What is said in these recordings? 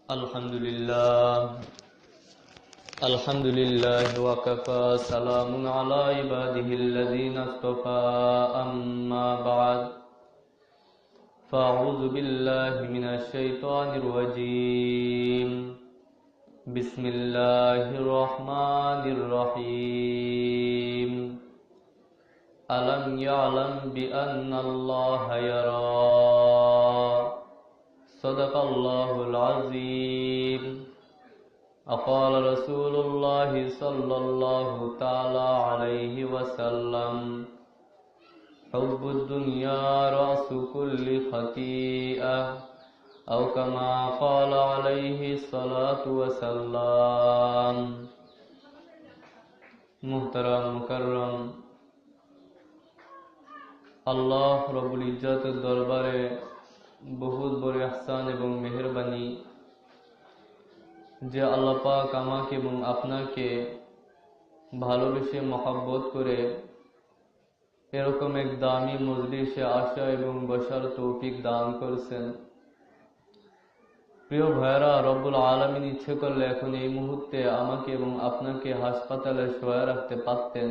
আলহামদুলিল্লাহ ওয়াকাফা সালামুন আলা ইবাদিহিল্লাযীনা ইসতাফা আম্মা বা'দ ফাআউযু বিল্লাহি মিনাশ শাইতানির রাজীম বিসমিল্লাহির রহমানির রহিম আলাম ইয়ালাম বিআন্নাল্লাহা ইয়ারা সাদাকাল্লাহুল আযীম أقال رسول الله صلى الله تعالى عليه وسلم حب الدنيا رأس كل خطيئة أو كما قال عليه الصلاة والسلام محترم مكرم আল্লাহ রব্বুল ইজ্জতের দরবারে বহুত বড় ইহসান এবং মেহেরবানি যে আল্লাহ পাক আমাকে এবং আপনাকে ভালোবেসে মহব্বত করে এরকম এক দামি মজলিসে আসা এবং বসার তৌফিক দান করেছেন। প্রিয় ভাইরা, রব্বুল আলামিন ইচ্ছে করলে এখন এই মুহূর্তে আমাকে এবং আপনাকে হাসপাতালে শোয়া রাখতে পারতেন,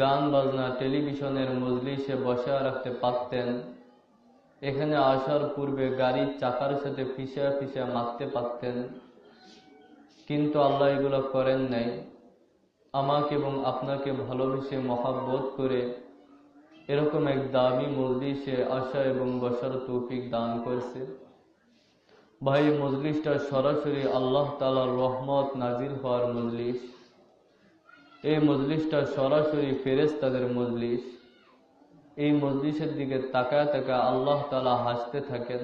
গান বাজনা টেলিভিশনের মজলিসে বসা রাখতে পারতেন, এখানে আসার পূর্বে গাড়ির চাকার সাথে ফিসা ফিসা মারতে পারতেন, কিন্তু আল্লাহ এগুলো করেন নাই। আমাকে এবং আপনাকে ভালোবেসে মহব্বত করে এরকম এক দামি মজলিসে আসা এবং বসার তৌফিক দান করেছে। ভাই, মজলিসটা সরাসরি আল্লাহ তাআলার রহমত নাজিল হওয়ার মজলিস। এই মজলিসটা সরাসরি ফেরেশতাদের মজলিস। এই মজলিসের দিকে তাকায় তাকায় আল্লাহ তাআলা হাসতে থাকেন।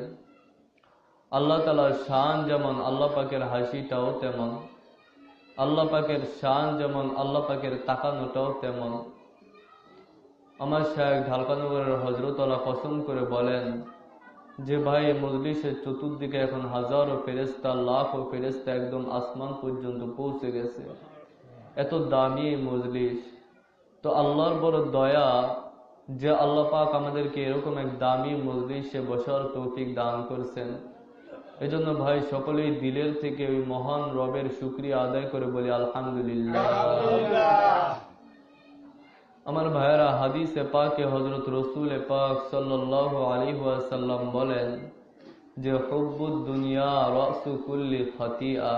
আল্লাহ তাআলার শান যেমন, আল্লাহ পাকের হাসিটাও তেমন। আল্লাহ পাকের শান যেমন, আল্লাহ পাকের তাকানোটাও তেমন। আমার শায়েখ ঢালকানগরের হযরত আলা কসম করে বলেন যে ভাই, মজলিসের চতুর্দিকে এখন হাজারো ফেরেশতা, লাখো ফেরেশতা একদম আসমান পর্যন্ত পৌঁছে গেছে। এত দামি এই মজলিস। তো আল্লাহর বড় দয়া যে আল্লাহ পাক আমাদেরকে এরকম এক দামি মজলিসে বসার তৌফিক দান করেছেন। এজন্য ভাই, সকলেই দিলের থেকে ওই মহান রবের শুকরিয়া আদায় করে বলি আলহামদুলিল্লাহ। আমার ভাইয়েরা, হাদিসে পাকে হযরত রাসূল পাক সাল্লাল্লাহু আলাইহি ওয়াসাল্লাম বলেন যে হুব্বুদ দুনিয়া রাসু কুল্লি খাতিআ,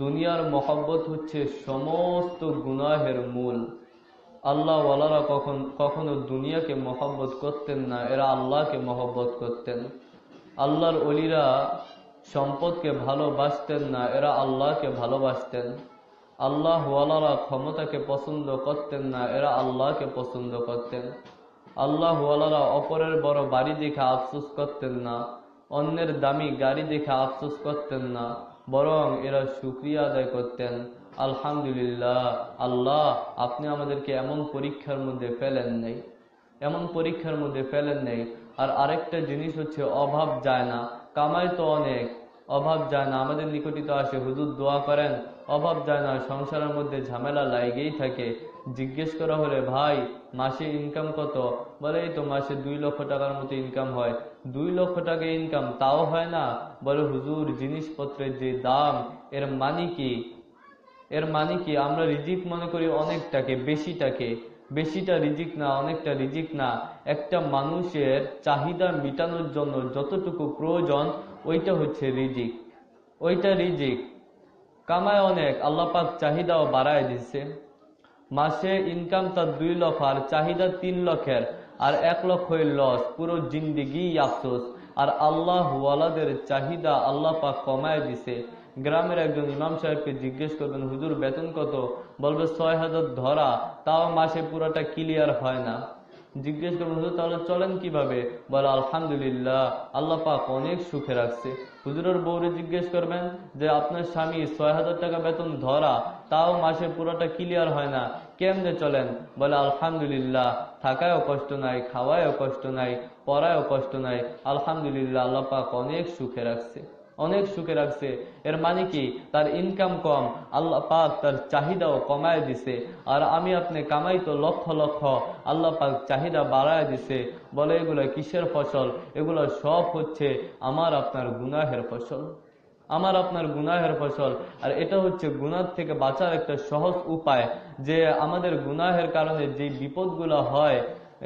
দুনিয়ার মহব্বত হচ্ছে সমস্ত গুনাহের মূল। আল্লাহ ওয়ালারা কখনো দুনিয়াকে মহব্বত করতেন না, এরা আল্লাহকে মহব্বত করতেন। আল্লাহর ওলিরা সম্পদকে ভালোবাসতেন না, এরা আল্লাহকে ভালোবাসতেন। আল্লাহ ওয়ালারা ক্ষমতাকে পছন্দ করতেন না, এরা আল্লাহকে পছন্দ করতেন। আল্লাহ ওয়ালারা অপরের বড় বাড়ি দেখে আফসোস করতেন না, অন্যের দামি গাড়ি দেখে আফসোস করতেন না, বরং এরা শুকরিয়া আদায় করতেন। আলহামদুলিল্লাহ, আল্লাহ আপনি আমাদেরকে এমন পরীক্ষার মধ্যে ফেলেন নাই, এমন পরীক্ষার মধ্যে ফেলেন নাই। আর আরেকটা জিনিস হচ্ছে, অভাব যায় না। কামাই তো অনেক, অভাব যায় না। আমাদের নিকটিত আসে, হুজুর দোয়া করেন, অভাব যায় না, সংসারের মধ্যে ঝামেলা লাগেই থাকে। জিজ্ঞেস করা হলে ভাই মাসে ইনকাম কত, বলে এই তো মাসে 2 লক্ষ টাকার মতো ইনকাম হয়। 2 লক্ষ টাকা ইনকাম, তাও হয় না? বলে হুজুর জিনিসপত্রের যে দাম, এর মানে কি? এর মানে কি? আমরা রিজিক মনে করি অনেকটাকে, বেশিটাকে। বেশিটা রিজিক না, অনেকটা রিজিক না। একটা মানুষের চাহিদা মিটানোর জন্য যতটুকু প্রয়োজন, ওইটা হচ্ছে রিজিক, ওইটা রিজিক। কামায় অনেক, আল্লাহ পাক চাহিদাও বাড়ায় দিচ্ছে। মাসে ইনকাম তার 2 লক্ষ আর চাহিদা 3 লক্ষের, আর 1 লক্ষ লস, পুরো জিন্দেগি আফসোস। আর আল্লাহ ওয়ালাদের চাহিদা আল্লাহ পাক কমায় দিছে। গ্রামের একজন ইমাম সাহেবকে জিজ্ঞেস করবেন, হুজুর বেতন কত? বলবে 6000 ধরা, তাও মাসে পুরোটা ক্লিয়ার হয় না। জিজ্ঞেস করবেন, হুজুর তাহলে চলেন কিভাবে? বলে আলহামদুলিল্লাহ, আল্লাহ পাক অনেক সুখে রাখছে। হুজুরের বউরে জিজ্ঞেস করবেন যে আপনার স্বামী 6000 টাকা বেতন ধরা, তাও মাসে পুরোটা ক্লিয়ার হয় না, কেমনে চলেন? বলে আলহামদুলিল্লাহ, থাকায়ও কষ্ট নাই, খাওয়ায়ও কষ্ট নাই, পড়ায়ও কষ্ট নাই, আলহামদুলিল্লাহ, আল্লাহ পাক অনেক সুখে রাখছে। অনেক সুখে রাখছে। এর মানে কি? তার ইনকাম কম, আল্লাহ পাক তার চাহিদাও কমায় দিছে। আর আমি আপনি কামাই তো লক্ষ লক্ষ, আল্লাহ পাক চাহিদা বাড়ায় দিছে। বলে এগুলো কিসের ফসল? এগুলো সব হচ্ছে আমার আপনার গুনাহের ফসল, আমার আপনার গুনাহের ফসল। আর এটা হচ্ছে গুনাহ থেকে বাঁচার একটা সহজ উপায়, যে আমাদের গুনাহের কারণে যে বিপদগুলো হয়,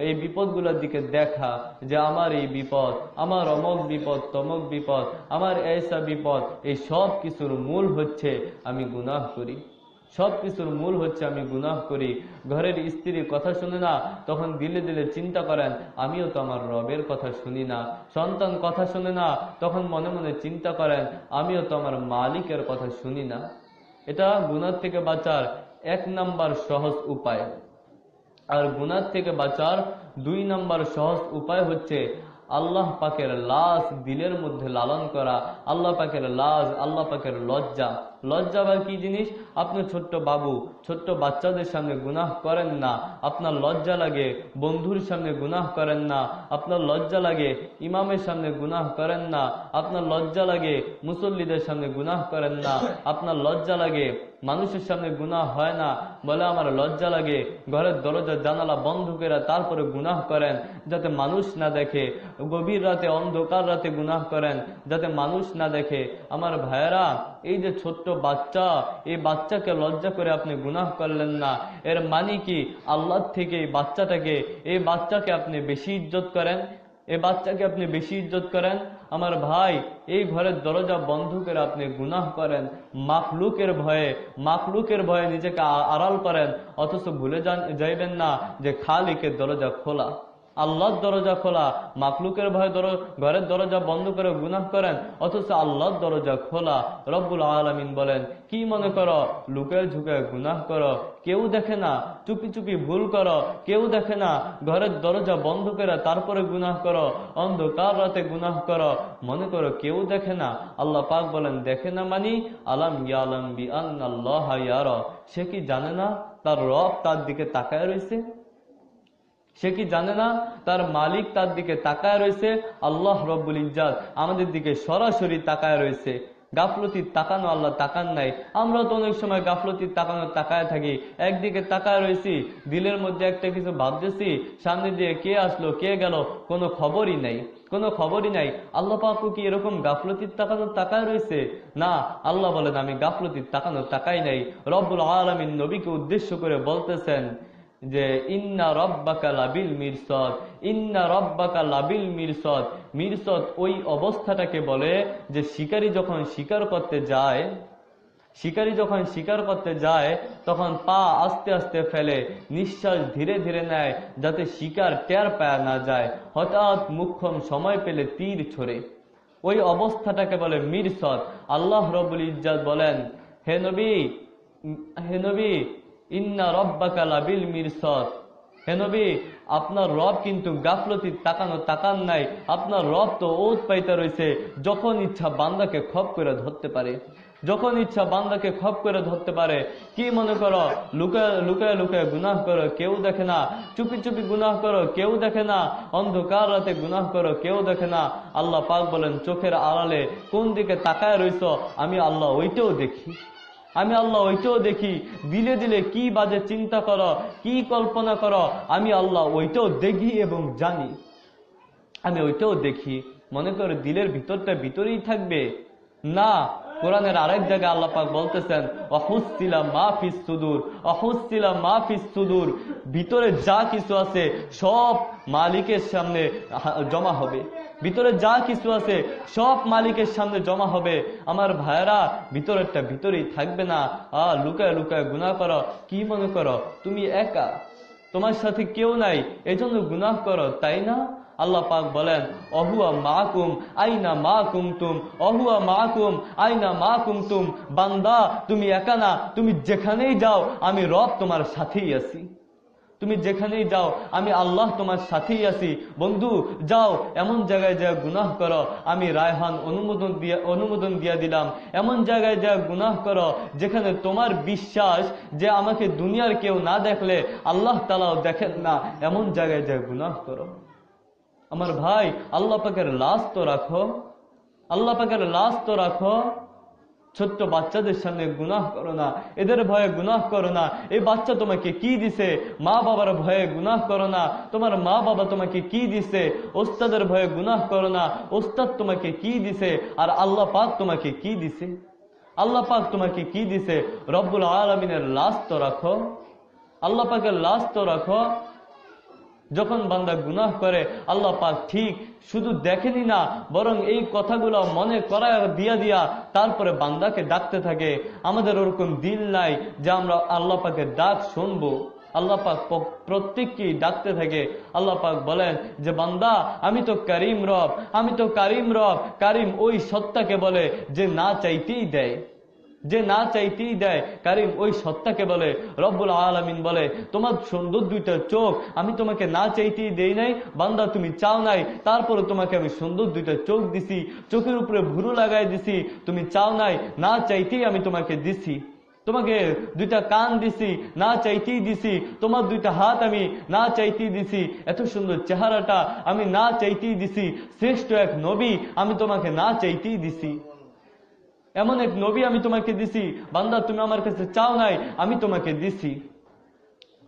এই বিপদগুলোর দিকে দেখা, যে আমার এই বিপদ, আমার অমক বিপদ, তমক বিপদ, আমার এইসা বিপদ, এই সব কিছুর মূল হচ্ছে আমি গুনাহ করি। সব কিছুর মূল হচ্ছে আমি গুনাহ করি। ঘরের স্ত্রীর কথা শুনে না, তখন দিলে দিলে চিন্তা করেন আমিও তো আমার রবের কথা শুনি না। সন্তান কথা শুনে না, তখন মনে মনে চিন্তা করেন আমিও তো আমার মালিকের কথা শুনি না। এটা গুনাহ থেকে বাঁচার 1 নাম্বার সহজ উপায়। আর গুনাহ থেকে বাঁচার 2 নাম্বার সহজ উপায় হচ্ছে আল্লাহ পাকের লাজ দিলের মধ্যে লালন করা। আল্লাহ পাকের লাজ, আল্লাহ পাকের লজ্জা। লজ্জা বা কি জিনিস? আপনি ছোট্ট বাবু, ছোট্ট বাচ্চাদের সামনে গুনাহ করেন না, আপনার লজ্জা লাগে। বন্ধুর সামনে গুনাহ করেন না, আপনার লজ্জা লাগে। ইমামের সামনে গুনাহ করেন না, আপনার লজ্জা লাগে। মুসল্লিদের সামনে গুনাহ করেন না, আপনার লজ্জা লাগে। মানুষের সামনে গুনাহ হয় না, বলে আমার লজ্জা লাগে। ঘরের দরজা জানালা বন্ধ করে তারপরে গুনাহ করেন, যাতে মানুষ না দেখে। গভীর রাতে, অন্ধকার রাতে গুনাহ করেন, যাতে মানুষ না দেখে। আমার ভাইয়েরা, এই যে ছোট্ট বাচ্চা, এই বাচ্চাকে লজ্জা করে আপনি গুনাহ করলেন না, এর মানে কি আল্লাহ থেকে এই বাচ্চাকে আপনি বেশি ইজ্জত করেন? এই বাচ্চাকে আপনি বেশি ইজ্জত করেন? আমার ভাই, এই ঘরের দরজা বন্ধ করে আপনি গুনাহ করেন, মাখলুকের ভয়ে নিজেকে আড়াল করেন, অথচ ভুলে যাইবেন না যে খালিকের দরজা খোলা, আল্লাহর দরজা খোলা। মাখলুকের ভয়ে ঘরের দরজা বন্ধ করে গুনাহ করেন, অথচ আল্লাহর দরজা খোলা। রব্বুল আলামিন বলেন, কি মনে করো লুকায় ঝুঁকায় গুনাহ করো, কেউ দেখে না? চুপি চুপি ভুল করো, কেউ দেখে না? ঘরের দরজা বন্ধ করে তারপরে গুনাহ করো, অন্ধকার রাতে গুনাহ করো, মনে করো কেউ দেখে না? আল্লাহ পাক বলেন, দেখে না মানি আলাম ইয়ালাম বিআন্নাল্লাহা ইয়ারা। সে কি জানে না তার রব তার দিকে তাকায় রয়েছে? সে কি জানে না তার মালিক তার দিকে তাকায় রয়েছে? আল্লাহ রব্বুল ইজ্জাত আমাদের দিকে সরাসরি তাকায় রয়েছে। গাফলতির তাকানো আল্লাহ তাকান নাই। আমরা তো অনেক সময় গাফলতির তাকানো তাকায় থাকি, একদিকে তাকায় রয়েছি, দিলের মধ্যে একটা কিছু ভাবতেছি, সামনে দিয়ে কে আসলো কে গেল কোনো খবরই নাই, কোনো খবরই নাই। আল্লাহ পাক কি এরকম গাফলতির তাকানো তাকায় রয়েছে? না, আল্লাহ বলেন আমি গাফলতির তাকানো তাকাই নাই। রব্বুল আলামিন নবীকে উদ্দেশ্য করে বলতেছেন যে ইন্না রব্বাকা লাবিল মিরসাদ, ইন্না রব্বাকা লাবিল মিরসাদ। মিরসাদ ওই অবস্থাটাকে বলে যে শিকারী যখন শিকার করতে যায় তখন পা আস্তে আস্তে ফেলে, নিঃশ্বাস ধীরে ধীরে নেয়, যাতে শিকার টের পায় না যায়। হঠাৎ মুখ্যম সময় পেলে তীর ছোড়ে, ওই অবস্থাটাকে বলে মিরসাদ। আল্লাহ রব্বুল ইজ্জাত বলেন, হে নবী ইন্না রব্বাকা লাবিল মিরসাদ। হে নবী, আপনার রব কিন্তু গাফলতির তাকানো তাকান নাই। আপনার রব তো ওত পাইতে রয়েছে, যখন ইচ্ছা বান্দাকে খপ করে ধরতে পারে, যখন ইচ্ছা বান্দাকে খপ করে ধরতে পারে। কি মনে করো লুকায় লুকায় গুনাহ করো, কেউ দেখে না? চুপি চুপি গুনাহ করো, কেউ দেখে না? অন্ধকার রাতে গুনাহ করো, কেউ দেখে না? আল্লাহ পাক বলেন, চোখের আড়ালে কোন দিকে তাকায় রইছ, আমি আল্লাহ ওইটাও দেখি, আমি আল্লাহ ওইটাও দেখি। দিলে দিলে কি বাজে চিন্তা করো, কি কল্পনা করো, আমি আল্লাহ ওইটাও দেখি এবং জানি, আমি ওইটাও দেখি। মনে করো দিলের ভিতরটা ভিতরেই থাকবে না। কোরআনের আরেক জায়গায় আল্লাহ পাক বলতেছেন, অহুসিলা মাফিস সুদূর, অহুসিলা মাফিস সুদূর। ভিতরে যা কিছু আছে সব মালিকের সামনে জমা হবে, ভিতরে যা কিছু আছে সব মালিকের সামনে জমা হবে। আমার ভাইয়েরা, ভিতরেরটা ভিতরেই থাকবে না। লুকায় লুকায় গুনাহ করো, কি মনে করো তুমি একা, তোমার সাথে কেউ নাই, এজন্য গুনাহ করো, তাই না? আল্লাহ পাক বলেন, অহুয়া মাকুম আইনা মা কুমতুম, অহুয়া মাকুম আইনা মা কুমতুম। বান্দা, তুমি একা না, তুমি যেখানেই যাও আমি রব তোমার সাথেই আছি, তুমি যেখানেই যাও আমি আল্লাহ তোমার সাথেই আছি। বন্ধু, যাও এমন জায়গায় যা গুনাহ করো, আমি রায়হান অনুমোদন দিয়ে দিলাম। এমন জায়গায় যা গুনাহ করো যেখানে তোমার বিশ্বাস যে আমাকে দুনিয়ার কেউ না দেখলে আল্লাহ তাআলাও দেখেন না, এমন জায়গায় যা গুনাহ করো। আমার ভাই, আল্লাহ পাকের লাজ তো রাখো, আল্লাহ পাকের লাশ তো রাখো, ছোট্ট বাচ্চাদের সামনে গুনাহ করো না, এদের ভয়ে গুনাহ করো না। এই বাচ্চা তোমাকে কি দিছে? মা বাবার ভয়ে গুনাহ করো না, তোমার মা বাবা তোমাকে কি দিছে? ওস্তাদের ভয়ে গুনাহ করো না, ওস্তাদ তোমাকে কি দিছে? আর আল্লাহ পাক তোমাকে কি দিছে? আল্লাহ পাক তোমাকে কি দিছে? রব্বুল আলামিনের লাশ তো রাখো, আল্লাহ পাকের লাশ তো রাখো। যখন বান্দা গুনাহ করে আল্লাহ পাক ঠিক শুধু দেখেনি না, বরং এই কথাগুলো মনে করা দিয়া দিয়া তারপরে বান্দাকে ডাকতে থাকে। আমাদের ওরকম দিল নাই যে আমরা আল্লাহ পাকের ডাক শুনবো। আল্লাহ পাক প্রত্যেককেই ডাকতে থাকে। আল্লাহ পাক বলেন যে বান্দা আমি তো করিম রব, আমি তো কারিম রব। কারিম ওই সত্তাকে বলে যে না চাইতেই দেয়, যে না চাইতেই দেয়। কারিম ওই সত্তাকে বলে। রব্বুল আলামিন বলে তোমার সুন্দর দুইটা চোখ আমি তোমাকে না চাইতেই দেই নাই বান্দা, তুমি চাও নাই, তারপরে তোমাকে আমি সুন্দর দুইটা চোখ দিছি, চোখের উপরে ভুরু লাগাই দিছি, তুমি চাও নাই, না চাইতেই আমি তোমাকে দিছি। তোমাকে দুইটা কান দিছি, না চাইতেই দিছি। তোমার দুইটা হাত আমি না চাইতেই দিছি। এত সুন্দর চেহারাটা আমি না চাইতেই দিছি। শ্রেষ্ঠ এক নবী আমি তোমাকে না চাইতেই দিছি। এমন এক নবী আমি তোমাকে দিছি বান্দা, তুমি আমার কাছে চাও নাই, আমি তোমাকে দিছি,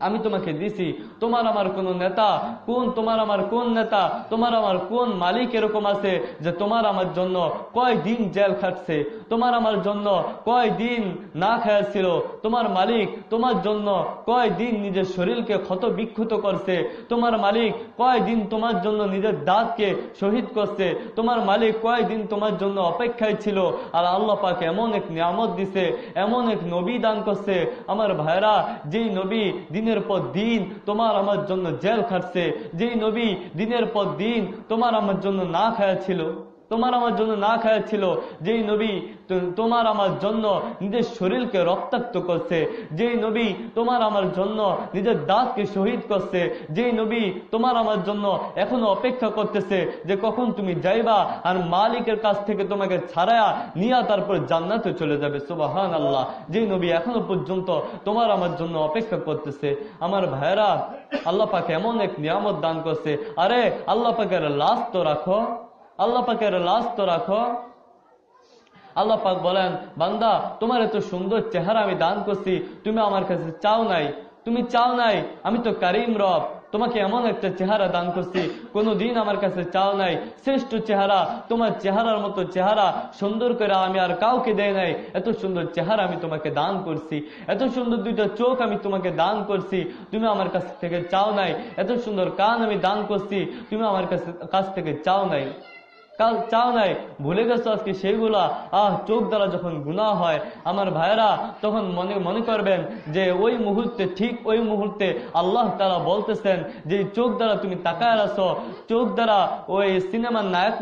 আমি তোমাকে দিছি। তোমার আমার কোন নেতা কোন, তোমার আমার কোন নেতা, তোমার আমার কোন মালিক এরকম আছে যে তোমার আমার জন্য কয় দিন জেল খাটছে, তোমার আমার জন্য কয় দিন না খাইছিল, তোমার মালিক তোমার জন্য কয় দিন নিজের শরীরকে ক্ষত বিক্ষত করছে, তোমার মালিক কয় দিন তোমার জন্য নিজের দাঁতকে শহীদ করছে, তোমার মালিক কয় দিন তোমার জন্য অপেক্ষায় ছিল। আর আল্লাহ পাক এমন এক নিয়ামত দিছে, এমন এক নবী দান করছে আমার ভাইরা, যেই নবী দিনের পর দিন তোমার আমার জন্য জেল খাটছে, যেই নবী দিনের পর দিন তোমার আমার জন্য না খায়া ছিল, তোমার আমার জন্য না খায়া ছিল, যেই নবী তোমার আমার জন্য নিজের শরীরকে রক্তাক্ত করছে, যেই নবী তোমার আমার জন্য নিজের দাঁতকে শহীদ করছে, যেই নবী তোমার আমার জন্য এখনো অপেক্ষা করতেছে যে কখন তুমি যাইবা আর মালিকের কাছ থেকে তোমাকে ছাড়ায়া নিয়া তারপর জান্নাতে চলে যাবে। সুবহানাল্লাহ। যেই নবী এখনো পর্যন্ত তোমার আমার জন্য অপেক্ষা করতেছে। আমার ভাইরা, আল্লাহ পাক এমন এক নিয়ামত দান করছে। আরে আল্লাহ পাকের লাশ তো রাখো, আল্লাহ পাকের লাশ তো রাখো। আল্লাহ পাক বলেন বান্দা তোমার এত সুন্দর চেহারা আমি দান করছি, তুমি আমার কাছে চাও নাই, তুমি চাও নাই। আমি তো কারিম রব, তোমাকে এমন একটা চেহারা দান করছি, কোনোদিন আমার কাছে চাও নাই। শ্রেষ্ঠ চেহারা, তোমার চেহারার মতো চেহারা সুন্দর করে আমি আর কাউকে দেয় নাই। এত সুন্দর চেহারা আমি তোমাকে দান করছি, এত সুন্দর দুইটা চোখ আমি তোমাকে দান করছি, তুমি আমার কাছ থেকে চাও নাই। এত সুন্দর কান আমি দান করছি, তুমি আমার কাছ থেকে চাও নাই, চাও নাই। ভুলে গেছো আজকে সেইগুলা। চোখ দ্বারা যখন গুনাহ হয় আমার ভাইরা, তখন মনে করবেন যে ওই মুহূর্তে, ঠিক ওই মুহূর্তে আল্লাহ তাআলা বলতেছেন যে চোখ দ্বারা তুমি তাকায় আছো, চোখ দ্বারা ওই সিনেমার নায়ক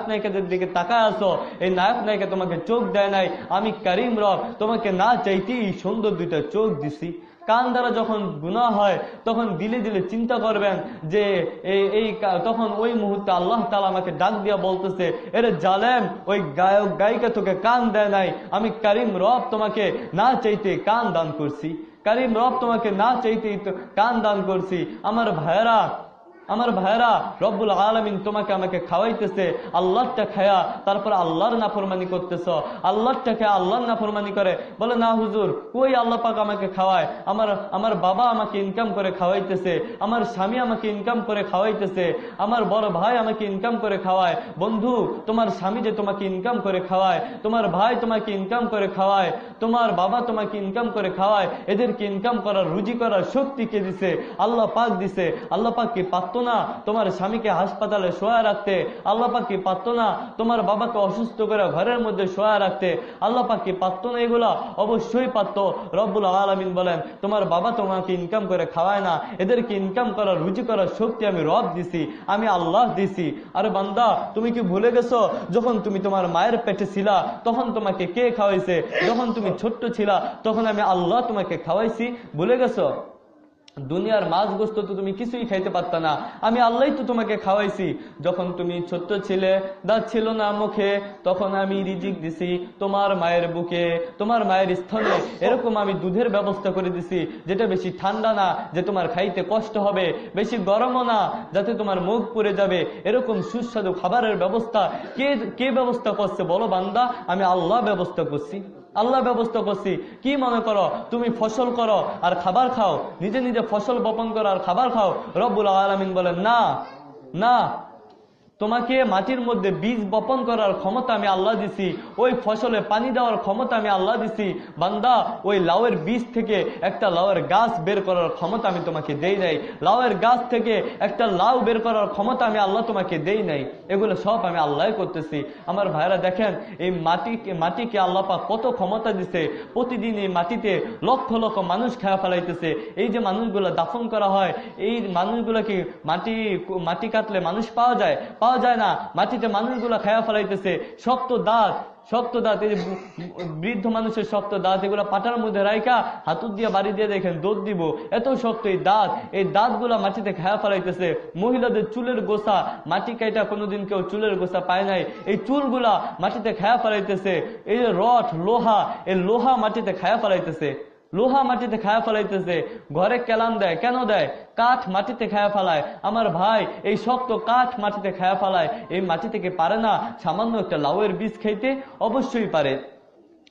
নায়িকাদের দিকে তাকায় আছো, এই নায়ক নায়িকা তোমাকে চোখ দেয় নাই। আমি কারিম রব তোমাকে না চাইতেই সুন্দর দুইটা চোখ দিছি। কান দ্বারা যখন গুনাহ হয় তখন দিলে দিলে চিন্তা করবেন যে তখন ওই মুহূর্তে আল্লাহ তাআলা আমাকে ডাক দিয়া বলতেছে, এরে জালেম, ওই গায়ক গায়িকা তোকে কান দেয় নাই, আমি কারিম রব তোমাকে না চাইতে কান দান করছি, কারিম রব তোমাকে না চাইতেই তো কান দান করছি। আমার ভাইরা, রব্বুল আলামিন তোমাকে আমাকে খাওয়াইতেছে, আল্লাহটা খায়া তারপর আল্লাহর নাফরমানি করতেছ, আল্লাহটা খেয়ে আল্লাহর নাফরমানি করে। বলে না হুজুর, কই আল্লাহ পাক আমাকে খাওয়ায়, আমার বাবা আমাকে ইনকাম করে খাওয়াইতেছে, আমার স্বামী আমাকে ইনকাম করে খাওয়াইতেছে, আমার বড় ভাই আমাকে ইনকাম করে খাওয়ায়। বন্ধু, তোমার স্বামী যে তোমাকে ইনকাম করে খাওয়ায়, তোমার ভাই তোমাকে ইনকাম করে খাওয়ায়, তোমার বাবা তোমাকে ইনকাম করে খাওয়ায়, এদেরকে ইনকাম করার, রুজি করার শক্তি কে দিছে? আল্লাহ পাক দিছে। আল্লাহ পাক কি পারত না তোমার স্বামীকে হাসপাতালে শোয়া রাখতে? আল্লাহ পাক কি পারত না তোমার বাবাকে অসুস্থ করে ঘরের মধ্যে শোয়া রাখতে? আল্লাহ পাক কি পারত না এগুলা? অবশ্যই পারত। রব্বুল আলামিন বলেন তোমার বাবা তোমাকে ইনকাম করে খাওয়ায় না, এদেরকে ইনকাম করার, রুজি করার শক্তি আমি রব দিছি, আমি আল্লাহ দিছি। আরে বান্দা, তুমি কি ভুলে গেছো যখন তুমি তোমার মায়ের পেটে ছিলা তখন তোমাকে কে খাওয়াইছে? যখন তুমি ছোট্ট ছিলা তখন আমি আল্লাহ তোমাকে খাওয়াইছি, ভুলে গেছো? দুনিয়ার মাছ গোস্ত তো তুমি কিছুই খাইতে পারতা না, আমি আল্লাহ তো তোমাকে খাওয়াইছি। যখন তুমি ছোট্ট ছিলে, দাঁত ছিল না মুখে, তখন আমি রিজিক দিছি তোমার মায়ের বুকে, তোমার মায়ের স্থলে। এরকম আমি দুধের ব্যবস্থা করে দিছি, যেটা বেশি ঠান্ডা না যে তোমার খাইতে কষ্ট হবে, বেশি গরমও না যাতে তোমার মুখ পুড়ে যাবে। এরকম সুস্বাদু খাবারের ব্যবস্থা কে ব্যবস্থা করছে বলো বান্দা? আমি আল্লাহ ব্যবস্থা করছি, আল্লাহ ব্যবস্থা করছি। কি মনে করো তুমি ফসল করো আর খাবার খাও, নিজে নিজে ফসল বপন করো আর খাবার খাও? রব্বুল আলামিন বলেন না, না, তোমাকে মাটির মধ্যে বীজ বপন করার ক্ষমতা আমি আল্লাহ দিছি, ওই ফসলে পানি দেওয়ার ক্ষমতা আমি আল্লাহ দিছি। বান্দা, ওই লাউয়ের বীজ থেকে একটা লাউয়ের গাছ বের করার ক্ষমতা আমি তোমাকে দেই নাই, লাউয়ের গাছ থেকে একটা লাউ বের করার ক্ষমতা আমি আল্লাহ তোমাকে দেই নাই। এগুলো সব আমি আল্লাহ করতেছি। আমার ভাইরা দেখেন, এই মাটিকে আল্লাহ পাক কত ক্ষমতা দিছে। প্রতিদিন এই মাটিতে লক্ষ লক্ষ মানুষ খেয়া ফেলাইতেছে। এই যে মানুষগুলো দাফন করা হয়, এই মানুষগুলো কি মাটি কাটলে মানুষ পাওয়া যায়? পাওয়া যায় না। মাটিতে মানুষগুলো খায়া ফেলাইতেছে। শক্ত দাঁত, এই বৃদ্ধ মানুষের শক্ত দাঁত, এগুলো পাটার মধ্যে রাইকা হাতুর দিয়ে বাড়ি দিয়ে দেখেন দৌড় দিব, এত শক্ত এই দাঁতগুলা মাটিতে খায়া ফেলাইতেছে। মহিলাদের চুলের গোছা, মাটি কাইটা কোনোদিন কেউ চুলের গোছা পায় নাই, এই চুলগুলা মাটিতে খায়া ফেলাইতেছে। এই যে রড, লোহা, এই লোহা মাটিতে খায়া ফেলাইতেছে, লোহা মাটিতে খায়া ফেলাইতেছে। ঘরে কেলান দেয়, কেন দেয়? কাঠ মাটিতে খায়া ফেলায়। আমার ভাই, এই শক্ত কাঠ মাটিতে খায়া ফেলায়, এই মাটি থেকে পারে না সামান্য একটা লাউয়ের বীজ খাইতে? অবশ্যই পারে।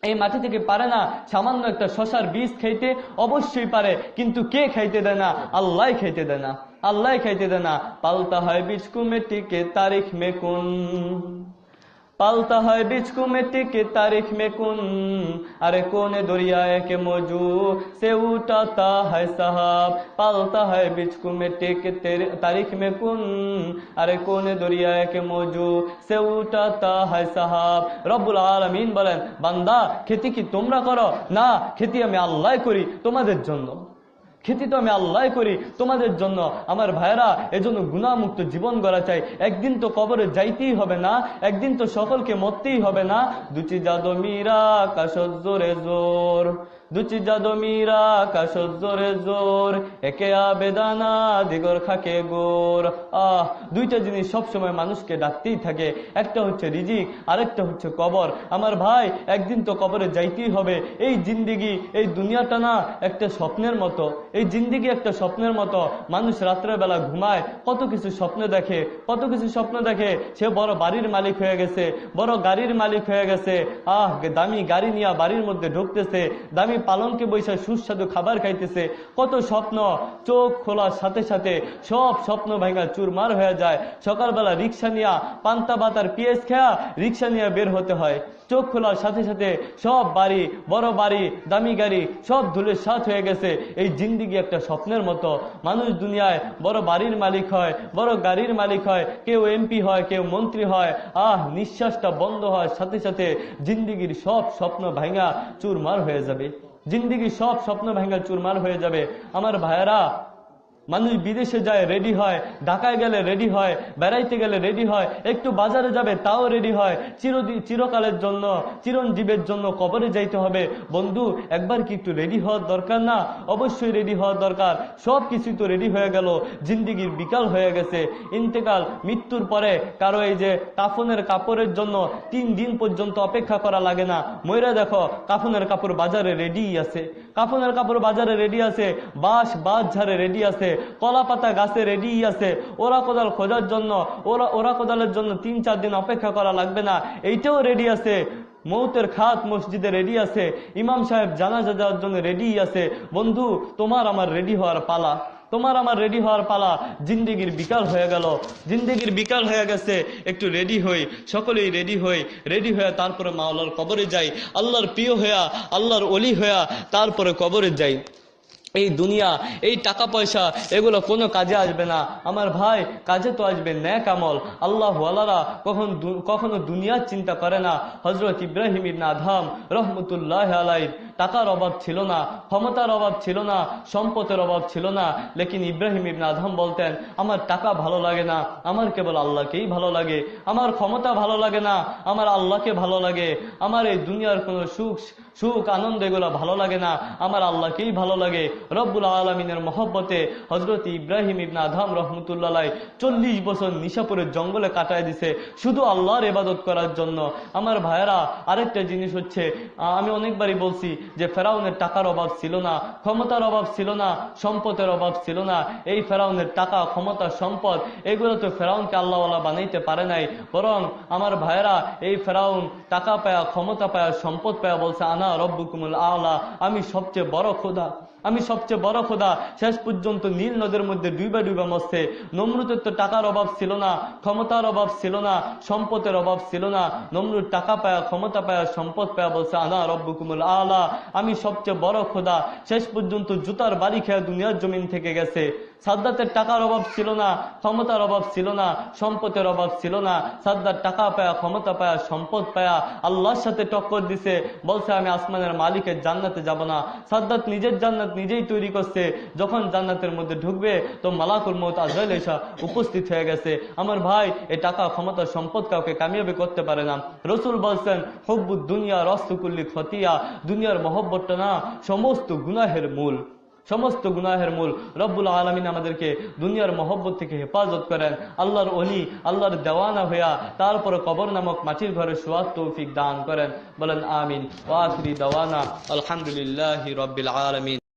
এই মাটি থেকে পারে না সামান্য একটা শশার বীজ খাইতে? অবশ্যই পারে। কিন্তু কে খাইতে দেয় না? আল্লাহ খাইতে দেয় না, আল্লাহ খাইতে দেয় না। পালতা হয় বীজ কু মিट्टी के तारीख में कुन, पालता है बीच को मिट्टी की तारीख में कुन, अरे कोने दरियाए के मौजू से उठाता है साहब। पालता है बीच को मिट्टी की तारीख में कुन, अरे कोने दरियाए के मौजू से उठाता है साहब। रब्बुल आलमीन বলেন, বান্দা खेती কি তোমরা করো? না, खेती আমি আল্লাহ করি তোমাদের জন্য, खेती তো আমি আল্লাহ করি তোমাদের জন্য। আমার ভাইরা, এজন্য গুনাহমুক্ত জীবন গড়া চাই। একদিন তো কবরে যাইতেই হবে না, একদিন তো সকলকে মরতেই হবে না। দুচি জাদো মীরা কাশত জোরে জোর, দুচি জাদো মীরা কাশত জোরে জোর, একে আবেদানা দিগর খাকে গোর। দুইটা জিনিস সবসময় মানুষকে ডাকতেই থাকে, একটা হচ্ছে রিজিক, আরেকটা হচ্ছে কবর। আমার ভাই, একদিন তো কবরে যাইতেই হবে। এই জিন্দিগি, এই দুনিয়াটা না একটা স্বপ্নের মতো, এই জিন্দিগি একটা স্বপ্নের মতো। মানুষ রাত্রের বেলা ঘুমায়, কত কিছু স্বপ্ন দেখে, কত কিছু স্বপ্ন দেখে। সে বড় বাড়ির মালিক হয়ে গেছে, বড় গাড়ির মালিক হয়ে গেছে। দামি গাড়ি নিয়ে বাড়ির মধ্যে ঢুকতেছে, দামি পালনকে বৈশা সুস্বাদু খাবার খাইতেছে। কত স্বপ্ন, চোখ খোলার সাথে সাথে সব স্বপ্ন ভাঙা চুরমার হয়ে যায়। সকালবেলা রিক্সা নিয়ে পান্তা বাতার পিএস খেয়া রিক্সা নিয়ে বের হতে হয়। চোখ খোলার সাথে সাথে সব বাড়ি, বড় বাড়ি, দামি গাড়ি সব ধুলের সাথ হয়ে গেছে। এই জিন্দিগি একটা স্বপ্নের মতো। মানুষ দুনিয়ায় বড় বাড়ির মালিক হয়, বড় গাড়ির মালিক হয়, কেউ এমপি হয়, কেউ মন্ত্রী হয়। নিঃশ্বাসটা বন্ধ হওয়ার সাথে সাথে জিন্দিগির সব স্বপ্ন ভাঙা চুরমার হয়ে যাবে, জিন্দিগির সব স্বপ্ন ভাঙা চুরমার হয়ে যাবে। আমার ভাইয়েরা, মানুষ বিদেশে যায় রেডি হয়, ঢাকায় গেলে রেডি হয়, বেড়াইতে গেলে রেডি হয়, একটু বাজারে যাবে তাও রেডি হয়। চিরকালের জন্য, চিরঞ্জীবের জন্য কবরে যাইতে হবে। বন্ধু, একবার কি একটু রেডি হওয়ার দরকার না? অবশ্যই রেডি হওয়ার দরকার। সব কিছু তো রেডি হয়ে গেল, জিন্দিগির বিকাল হয়ে গেছে। ইন্তেকাল, মৃত্যুর পরে কারো এই যে কাফনের কাপড়ের জন্য 3 দিন পর্যন্ত অপেক্ষা করা লাগে না। ময়রা দেখো, কাফনের কাপড় বাজারে রেডি আছে, কাফনের কাপড় বাজারে রেডি আছে, বাঁশ ঝাড়ে রেডি আছে, কলা পাতা গাছে রেডি আছে। ওরা কোদাল খোঁজার জন্য, ওরা কোদালের জন্য 3-4 দিন অপেক্ষা করা লাগবে না, এইটাও রেডি আছে। মৌতের খাত মসজিদে রেডি আছে, ইমাম সাহেব জানাজা দেওয়ার জন্য রেডি আছে। বন্ধু, তোমার আমার রেডি হওয়ার পালা, তোমার আমার রেডি হওয়ার পালা। জিন্দিগির বিকাল হয়ে গেল, জিন্দিগির বিকাল হয়ে গেছে। একটু রেডি হই, সকলেই রেডি হই। রেডি হয়ে তারপরে মাওলার কবরে যাই, আল্লাহর প্রিয় হইয়া, আল্লাহর ওলি হইয়া তারপরে কবরে যাই। এই দুনিয়া, এই টাকা পয়সা, এগুলো কোনো কাজে আসবে না। আমার ভাই, কাজে তো আসবে নেক আমল। আল্লাহ ওয়ালারা কখনো দুনিয়ার চিন্তা করে না। হযরত ইব্রাহিম ইবনে আদহাম রহমতুল্লাহ আলাইহি টাকার অভাব ছিল না, ক্ষমতার অভাব ছিল না, সম্পদের অভাব ছিল না, লেকিন ইব্রাহিম ইবনে আদম বলতেন আমার টাকা ভালো লাগে না, আমার কেবল আল্লাহকেই ভালো লাগে, আমার ক্ষমতা ভালো লাগে না, আমার আল্লাহকে ভালো লাগে, আমার এই দুনিয়ার কোনো সুখ আনন্দ এগুলো ভালো লাগে না, আমার আল্লাহকেই ভালো লাগে। রব্বুল আলামিনের মহব্বতে হযরত ইব্রাহিম ইবনে আদম রাহমাতুল্লাহ আলাইহি 40 বছর নিশাপুরের জঙ্গলে কাটায় দিছে শুধু আল্লাহর ইবাদত করার জন্য। আমার ভাইয়েরা, আরেকটা জিনিস হচ্ছে, আমি অনেকবারই বলছি যে ফেরাউনের টাকার অভাব ছিল না, ক্ষমতার অভাব ছিল না, সম্পদের অভাব ছিল না। এই ফেরাউনের টাকা, ক্ষমতা, সম্পদ এগুলো তো ফেরাউনকে আল্লাহওয়ালা বানাইতে পারে নাই, বরং আমার ভাইয়েরা এই ফেরাউন টাকা পায়া, ক্ষমতা পায়া, সম্পদ পায়া বলছে আনা রব্বুকুমুল আলা, আমি সবচেয়ে বড় খোদা, আমি সবচেয়ে বড় খোদা। শেষ পর্যন্ত নীল নদের মধ্যে ডুবা ডুবা মরছে। নমরুদের তো টাকার অভাব ছিল না, ক্ষমতার অভাব ছিল না, সম্পদের অভাব ছিল না। নমরুদ টাকা পায়া, ক্ষমতা পায়া, সম্পদ পায়া বলছে আনা রব্বুকুমুল আলা, আমি সবচেয়ে বড় খোদা। শেষ পর্যন্ত জুতার বাড়ি খেয়ে দুনিয়ার জমিন থেকে গেছে। সাদ্দাতের টাকার অভাব ছিল না, ক্ষমতার অভাব ছিল না, সম্পদের অভাব ছিল না। সাদ্দাত টাকা পায়া, ক্ষমতা পায়া, সম্পদ পায়া আল্লাহর সাথে টক্কর দিছে, বলছে আমি আসমানের মালিকের জান্নাতে যাব না। সাদ্দাত নিজের জান্নাত নিজেই তৈরি করছে। যখন জান্নাতের মধ্যে ঢুকবে তো মালাকুল মউত আজরাইল এসে উপস্থিত হয়ে গেছে। আমার ভাই, এই টাকা, ক্ষমতা, সম্পদ কাউকে কামিয়াবি করতে পারে না। রসুল বলছেন হুব্বুদ দুনিয়া রাসু কুল্লি খতিয়া, দুনিয়ার মহব্বতটা না সমস্ত গুনাহের মূল, সমস্ত গুনাহের মূল। রব্বুল আলামিন আমাদেরকে দুনিয়ার মহব্বত থেকে হেফাজত করেন। আল্লাহর ওলি, আল্লাহর দেওয়ানা হইয়া তারপরে কবর নামক মাটির ঘরে শোয়ার তৌফিক দান করেন। বলেন আমিন। ওয়া আখিরি দাওয়ানা আলহামদুলিল্লাহি রাব্বিল আলামিন।